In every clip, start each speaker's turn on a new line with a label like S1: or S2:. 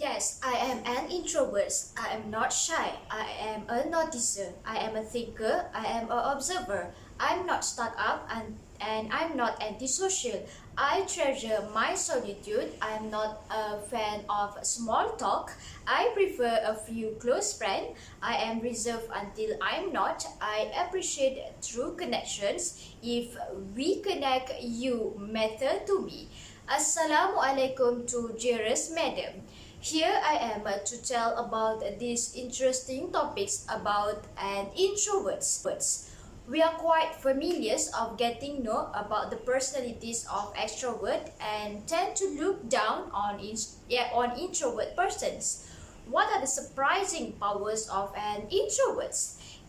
S1: Yes, I am an introvert. I am not shy. I am a noticer. I am a thinker. I am an observer. I'm not stuck up and I'm not antisocial. I treasure my solitude. I am not a fan of small talk. I prefer a few close friends. I am reserved until I'm not. I appreciate true connections. If we connect, you matter to me. Assalamualaikum to dearest madam. Here I am to tell about these interesting topics about an introvert. We are quite familiar of getting know about the personalities of extrovert and tend to look down on introvert persons. What are the surprising powers of an introvert?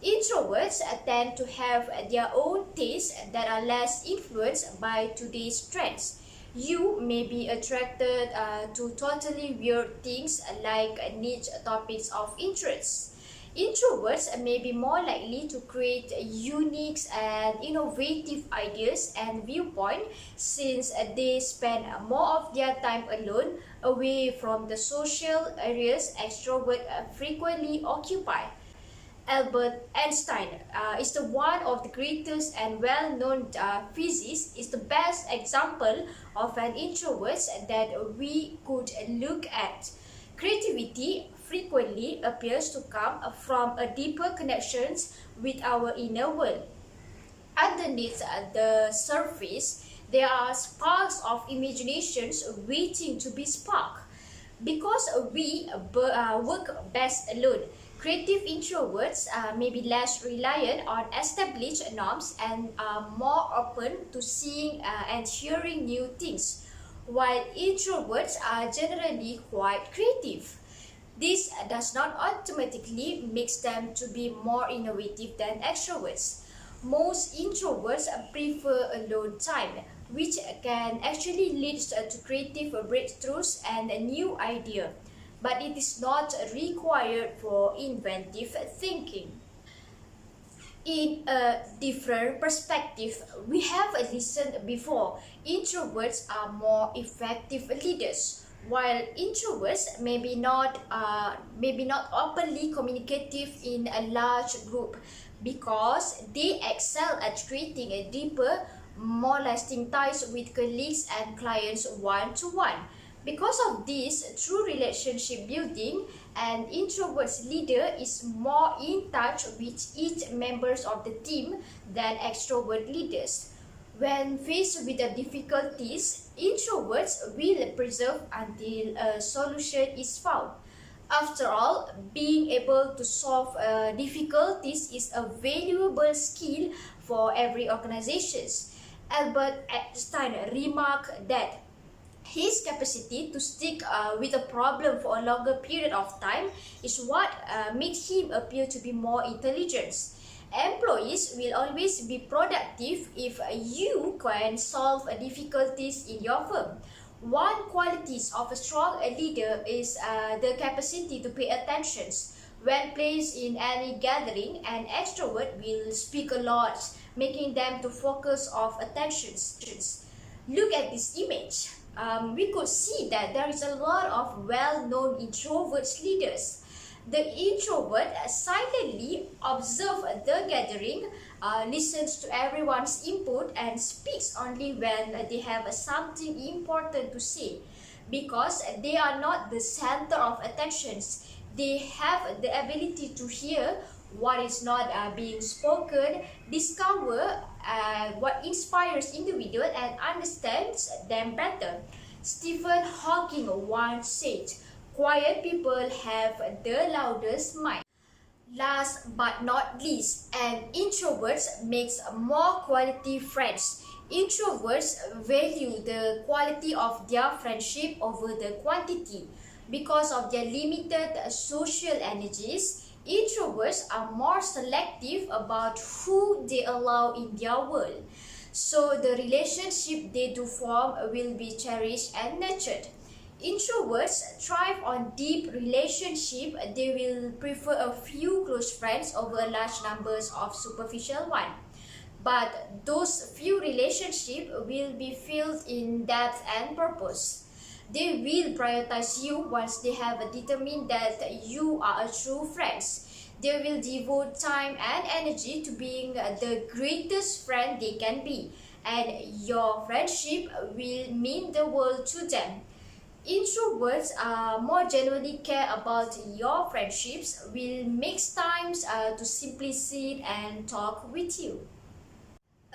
S1: Introverts tend to have their own tastes that are less influenced by today's trends. You may be attracted to totally weird things like niche topics of interest. Introverts may be more likely to create unique and innovative ideas and viewpoints since they spend more of their time alone, away from the social areas extroverts frequently occupy. Albert Einstein is the one of the greatest and well-known physicists, is the best example of an introvert that we could look at. Creativity frequently appears to come from a deeper connections with our inner world. Underneath the surface, there are sparks of imaginations waiting to be sparked. Because we work best alone, creative introverts may be less reliant on established norms and are more open to seeing and hearing new things, while introverts are generally quite creative. This does not automatically make them to be more innovative than extroverts. Most introverts prefer alone time, which can actually lead to creative breakthroughs and a new idea, but it is not required for inventive thinking. In a different perspective, we have listened before, introverts are more effective leaders, while introverts maybe not openly communicative in a large group because they excel at creating a deeper, more lasting ties with colleagues and clients one-to-one. Because of this, through relationship building, an introvert leader is more in touch with each members of the team than extrovert leaders. When faced with the difficulties, introverts will persevere until a solution is found. After all, being able to solve difficulties is a valuable skill for every organization. Albert Einstein remarked that his capacity to stick with a problem for a longer period of time is what makes him appear to be more intelligent. Employees will always be productive if you can solve difficulties in your firm. One quality of a strong leader is the capacity to pay attention. When placed in any gathering, an extrovert will speak a lot, making them to focus of attention. Look at this image. We could see that there is a lot of well-known introvert leaders. The introvert silently observes the gathering, listens to everyone's input and speaks only when they have something important to say. Because they are not the center of attention, they have the ability to hear what is not being spoken, discover what inspires individual and understands them better. Stephen Hawking once said, "Quiet people have the loudest mind." Last but not least, an introvert makes more quality friends. Introverts value the quality of their friendship over the quantity. Because of their limited social energies, introverts are more selective about who they allow in their world. So the relationship they do form will be cherished and nurtured. Introverts thrive on deep relationship. They will prefer a few close friends over large numbers of superficial ones. But those few relationships will be filled in depth and purpose. They will prioritize you once they have determined that you are a true friend. They will devote time and energy to being the greatest friend they can be, and your friendship will mean the world to them. Introverts more genuinely care about your friendships, will make times to simply sit and talk with you.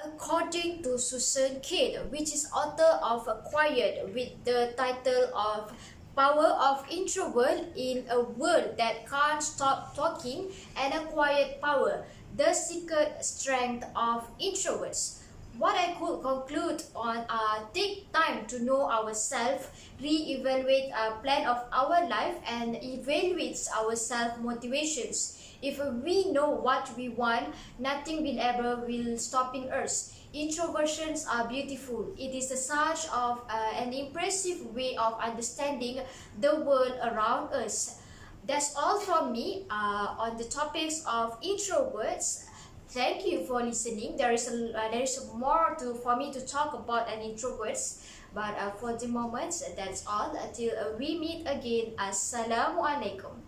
S1: According to Susan Kidd, which is author of Quiet with the title of Power of Introvert in a World That Can't Stop Talking and a Quiet Power, the secret strength of introverts. What I could conclude on take time to know ourselves, re-evaluate a plan of our life and evaluate our self-motivations. If we know what we want, nothing will ever will stopping us. Introversions are beautiful. It is a such of an impressive way of understanding the world around us. That's all from me on the topics of introverts. Thank you for listening. There is more for me to talk about an introverts, but for the moment that's all. Until we meet again. Assalamualaikum.